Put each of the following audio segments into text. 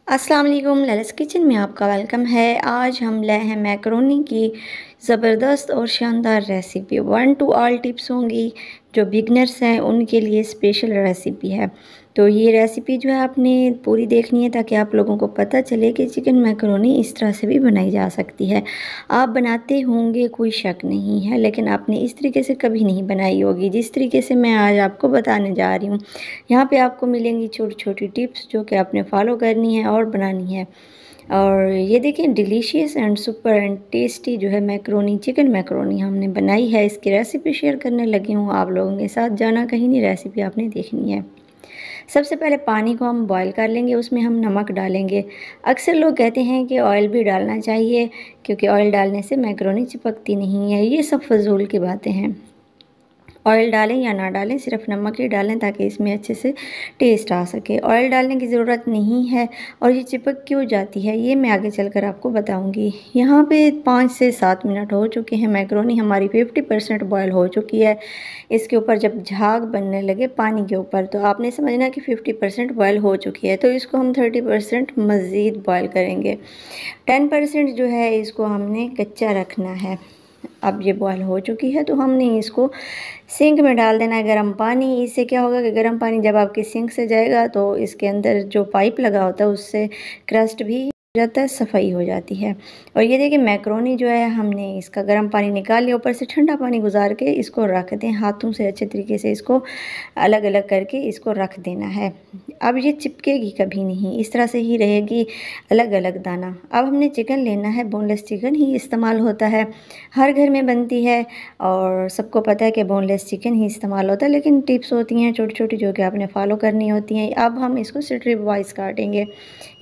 अस्सलाम वालेकुम। ललिस किचन में आपका वेलकम है। आज हम लाए हैं मैकरोनी की ज़बरदस्त और शानदार recipe. One two all tips होंगी, जो बिगनर्स हैं उनके लिए स्पेशल रेसिपी है। तो ये रेसिपी जो है आपने पूरी देखनी है ताकि आप लोगों को पता चले कि चिकन मैकरोनी इस तरह से भी बनाई जा सकती है। आप बनाते होंगे, कोई शक नहीं है, लेकिन आपने इस तरीके से कभी नहीं बनाई होगी जिस तरीके से मैं आज आपको बताने जा रही हूँ। यहाँ पे आपको मिलेंगी छोटी छोटी टिप्स जो कि आपने फॉलो करनी है और बनानी है। और ये देखें, delicious and super and tasty जो है मैकरोनी, चिकन मैकरोनी हमने बनाई है। इसकी रेसिपी शेयर करने लगी हूँ आप लोगों के साथ। जाना कहीं नहीं, रेसिपी आपने देखनी है। सबसे पहले पानी को हम बॉईल कर लेंगे, उसमें हम नमक डालेंगे। अक्सर लोग कहते हैं कि ऑयल भी डालना चाहिए क्योंकि ऑयल डालने से मैकरोनी चिपकती नहीं है। ये सब फजूल की बातें हैं। ऑयल डालें या ना डालें, सिर्फ नमक ही डालें ताकि इसमें अच्छे से टेस्ट आ सके। ऑयल डालने की ज़रूरत नहीं है। और ये चिपक क्यों जाती है ये मैं आगे चलकर आपको बताऊंगी। यहाँ पे 5 से 7 मिनट हो चुके हैं। मैकरोनी हमारी 50% बॉयल हो चुकी है। इसके ऊपर जब झाग बनने लगे पानी के ऊपर, तो आपने समझना कि 50% बॉयल हो चुकी है। तो इसको हम 30% मज़ीद बॉयल करेंगे। 10% जो है इसको हमने कच्चा रखना है। अब ये बॉयल हो चुकी है तो हमने इसको सिंक में डाल देना है गर्म पानी। इससे क्या होगा कि गर्म पानी जब आपके सिंक से जाएगा तो इसके अंदर जो पाइप लगा होता है उससे क्रस्ट भी जाता है, सफाई हो जाती है। और ये देखिए, मैक्रोनी जो है हमने इसका गर्म पानी निकाल लिया, ऊपर से ठंडा पानी गुजार के इसको रख दें। हाथों से अच्छे तरीके से इसको अलग अलग करके इसको रख देना है। अब ये चिपकेगी कभी नहीं, इस तरह से ही रहेगी अलग अलग दाना। अब हमने चिकन लेना है, बोनलेस चिकन ही इस्तेमाल होता है, हर घर में बनती है और सबको पता है कि बोनलेस चिकन ही इस्तेमाल होता है। लेकिन टिप्स होती हैं छोटी छोटी जो कि आपने फॉलो करनी होती हैं। अब हम इसको स्ट्रिप वाइज काटेंगे।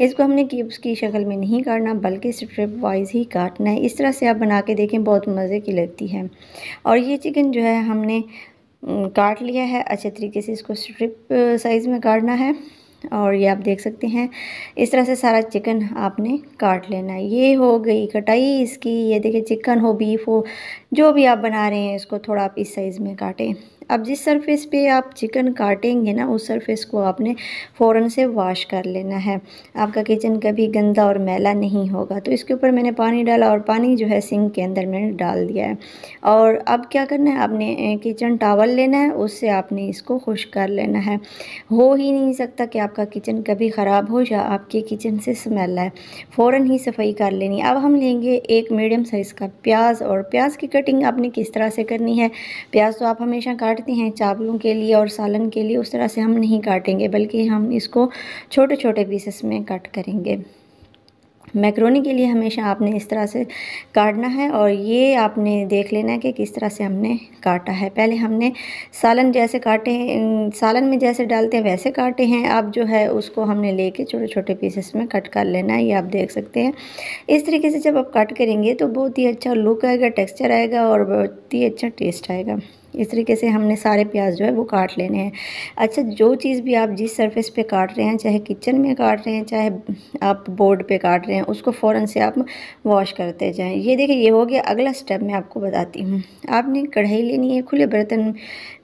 इसको हमने क्यूब्स की शक्ल में नहीं काटना बल्कि स्ट्रिप वाइज ही काटना है। इस तरह से आप बना के देखें, बहुत मज़े की लगती है। और ये चिकन जो है हमने काट लिया है अच्छे तरीके से। इसको स्ट्रिप साइज़ में काटना है और ये आप देख सकते हैं इस तरह से सारा चिकन आपने काट लेना है। ये हो गई कटाई इसकी। ये देखिए, चिकन हो, बीफ हो, जो भी आप बना रहे हैं इसको थोड़ा आप इस साइज़ में काटें। अब जिस सरफेस पे आप चिकन काटेंगे ना, उस सरफेस को आपने फ़ौरन से वॉश कर लेना है। आपका किचन कभी गंदा और मैला नहीं होगा। तो इसके ऊपर मैंने पानी डाला और पानी जो है सिंक के अंदर मैंने डाल दिया है। और अब क्या करना है, आपने किचन टॉवल लेना है, उससे आपने इसको खुश्क कर लेना है। हो ही नहीं सकता कि आपका किचन कभी ख़राब हो या आपके किचन से स्मेल आए, फ़ौरन ही सफाई कर लेनी। अब हम लेंगे एक मीडियम साइज़ का प्याज। और प्याज की कटिंग आपने किस तरह से करनी है, प्याज तो आप हमेशा काटते हैं चावलों के लिए और सालन के लिए, उस तरह से हम नहीं काटेंगे बल्कि हम इसको छोटे छोटे पीसेस में कट करेंगे। मैक्रोनी के लिए हमेशा आपने इस तरह से काटना है। और ये आपने देख लेना है कि किस तरह से हमने काटा है। पहले हमने सालन जैसे काटे हैं, सालन में जैसे डालते हैं वैसे काटे हैं। अब जो है उसको हमने लेके छोटे छोटे पीसेस में कट कर लेना है। ये आप देख सकते हैं। इस तरीके से जब आप कट करेंगे तो बहुत ही अच्छा लुक आएगा, टेक्स्चर आएगा और बहुत ही अच्छा टेस्ट आएगा। इस तरीके से हमने सारे प्याज जो है वो काट लेने हैं। अच्छा, जो चीज़ भी आप जिस सरफेस पे काट रहे हैं, चाहे किचन में काट रहे हैं चाहे आप बोर्ड पे काट रहे हैं, उसको फ़ौरन से आप वॉश करते जाएं। ये देखिए, ये हो गया। अगला स्टेप मैं आपको बताती हूँ। आपने कढ़ाई लेनी है, खुले बर्तन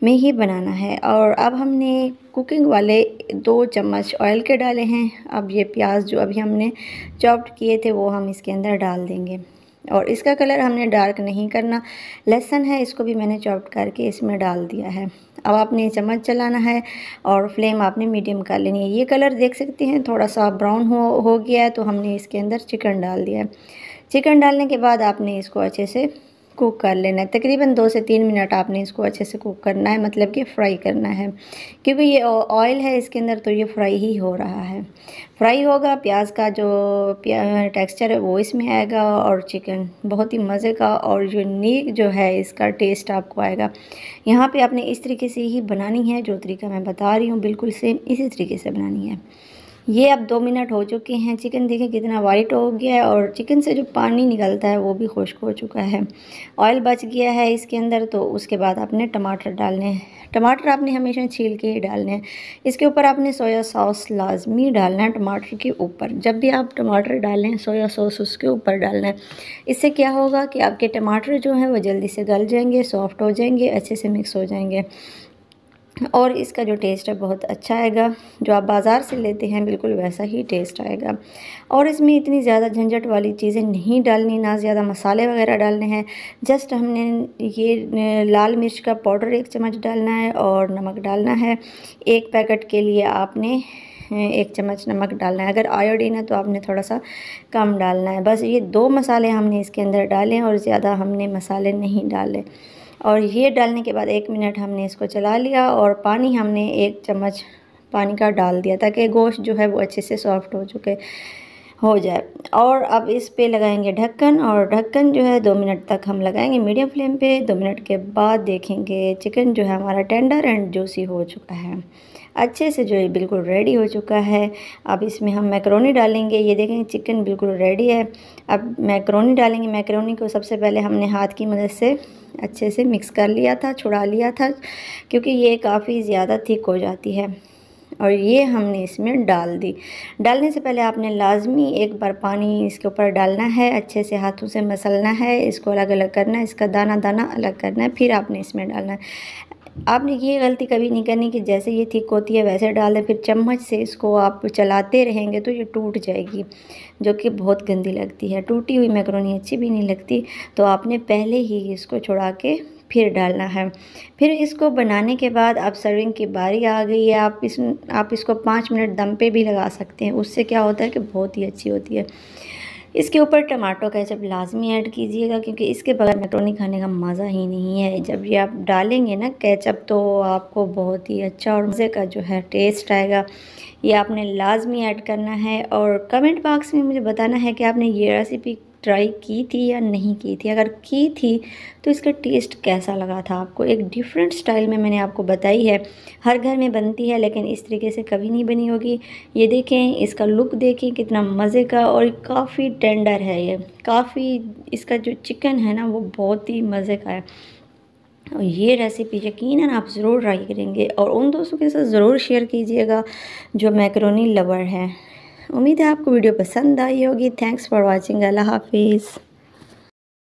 में ही बनाना है। और अब हमने कुकिंग वाले 2 चम्मच ऑयल के डाले हैं। अब ये प्याज जो अभी हमने चॉप्ड किए थे वो हम इसके अंदर डाल देंगे। और इसका कलर हमने डार्क नहीं करना। लहसुन है, इसको भी मैंने चॉप्ड करके इसमें डाल दिया है। अब आपने चम्मच चलाना है और फ्लेम आपने मीडियम कर लेनी है। ये कलर देख सकते हैं थोड़ा सा ब्राउन हो गया है, तो हमने इसके अंदर चिकन डाल दिया है। चिकन डालने के बाद आपने इसको अच्छे से कुक कर लेना है। तकरीबन 2 से 3 मिनट आपने इसको अच्छे से कुक करना है, मतलब कि फ्राई करना है। क्योंकि ये ऑयल है इसके अंदर तो ये फ्राई ही हो रहा है। फ्राई होगा, प्याज का जो टेक्सचर है वो इसमें आएगा और चिकन बहुत ही मज़े का और यूनिक जो है इसका टेस्ट आपको आएगा। यहाँ पे आपने इस तरीके से ही बनानी है, जो तरीका मैं बता रही हूँ बिल्कुल सेम इसी तरीके से बनानी है। ये अब 2 मिनट हो चुके हैं। चिकन देखें कितना वाइट हो गया है और चिकन से जो पानी निकलता है वो भी खुश्क हो चुका है। ऑयल बच गया है इसके अंदर। तो उसके बाद आपने टमाटर डालने हैं। टमाटर आपने हमेशा छील के ही डालने हैं। इसके ऊपर आपने सोया सॉस लाजमी डालना है टमाटर के ऊपर। जब भी आप टमाटर डालें, सोया सॉस उसके ऊपर डालना है। इससे क्या होगा कि आपके टमाटर जो हैं वो जल्दी से गल जाएंगे, सॉफ्ट हो जाएंगे, अच्छे से मिक्स हो जाएंगे। और इसका जो टेस्ट है बहुत अच्छा आएगा। जो आप बाज़ार से लेते हैं बिल्कुल वैसा ही टेस्ट आएगा। और इसमें इतनी ज़्यादा झंझट वाली चीज़ें नहीं डालनी, ना ज़्यादा मसाले वगैरह डालने हैं। जस्ट हमने ये लाल मिर्च का पाउडर 1 चम्मच डालना है और नमक डालना है। 1 पैकेट के लिए आपने 1 चम्मच नमक डालना है। अगर आयोडीन है तो आपने थोड़ा सा कम डालना है। बस ये 2 मसाले हमने इसके अंदर डाले हैं और ज़्यादा हमने मसाले नहीं डाले। और ये डालने के बाद 1 मिनट हमने इसको चला लिया और पानी हमने 1 चम्मच पानी का डाल दिया ताकि गोश्त जो है वो अच्छे से सॉफ्ट हो जाए। और अब इस पे लगाएंगे ढक्कन, और ढक्कन जो है 2 मिनट तक हम लगाएंगे मीडियम फ्लेम पे। 2 मिनट के बाद देखेंगे चिकन जो है हमारा टेंडर एंड जूसी हो चुका है, अच्छे से जो है बिल्कुल रेडी हो चुका है। अब इसमें हम मैक्रोनी डालेंगे। ये देखेंगे चिकन बिल्कुल रेडी है। अब मैक्रोनी डालेंगे। मैक्रोनी को सबसे पहले हमने हाथ की मदद से अच्छे से मिक्स कर लिया था, छुड़ा लिया था, क्योंकि ये काफ़ी ज़्यादा थिक हो जाती है। और ये हमने इसमें डाल दी। डालने से पहले आपने लाजमी एक बार पानी इसके ऊपर डालना है, अच्छे से हाथों से मसलना है, इसको अलग अलग करना है, इसका दाना दाना अलग करना है, फिर आपने इसमें डालना है। आपने ये गलती कभी नहीं करनी कि जैसे ये थिक होती है वैसे डाल दें, फिर चम्मच से इसको आप चलाते रहेंगे तो ये टूट जाएगी, जो कि बहुत गंदी लगती है। टूटी हुई मैक्रोनी अच्छी भी नहीं लगती। तो आपने पहले ही इसको छुड़ा के फिर डालना है। फिर इसको बनाने के बाद अब सर्विंग की बारी आ गई है। आप इसको 5 मिनट दम पे भी लगा सकते हैं। उससे क्या होता है कि बहुत ही अच्छी होती है। इसके ऊपर टमाटो केचप लाजमी ऐड कीजिएगा, क्योंकि इसके बगैर मैक्रोनी खाने का मज़ा ही नहीं है। जब ये आप डालेंगे ना केचप तो आपको बहुत ही अच्छा और मज़े का जो है टेस्ट आएगा। ये आपने लाजमी ऐड करना है। और कमेंट बॉक्स में मुझे बताना है कि आपने ये रेसिपी ट्राई की थी या नहीं की थी। अगर की थी तो इसका टेस्ट कैसा लगा था आपको। एक डिफरेंट स्टाइल में मैंने आपको बताई है। हर घर में बनती है लेकिन इस तरीके से कभी नहीं बनी होगी। ये देखें, इसका लुक देखें कितना मज़े का, और काफ़ी टेंडर है ये, काफ़ी इसका जो चिकन है ना वो बहुत ही मज़े का है। और ये रेसिपी यकीनन आप ज़रूर ट्राई करेंगे और उन दोस्तों के साथ ज़रूर शेयर कीजिएगा जो मैक्रोनी लवर हैं। उम्मीद है आपको वीडियो पसंद आई होगी। Thanks for watching. अल्लाह हाफिज़।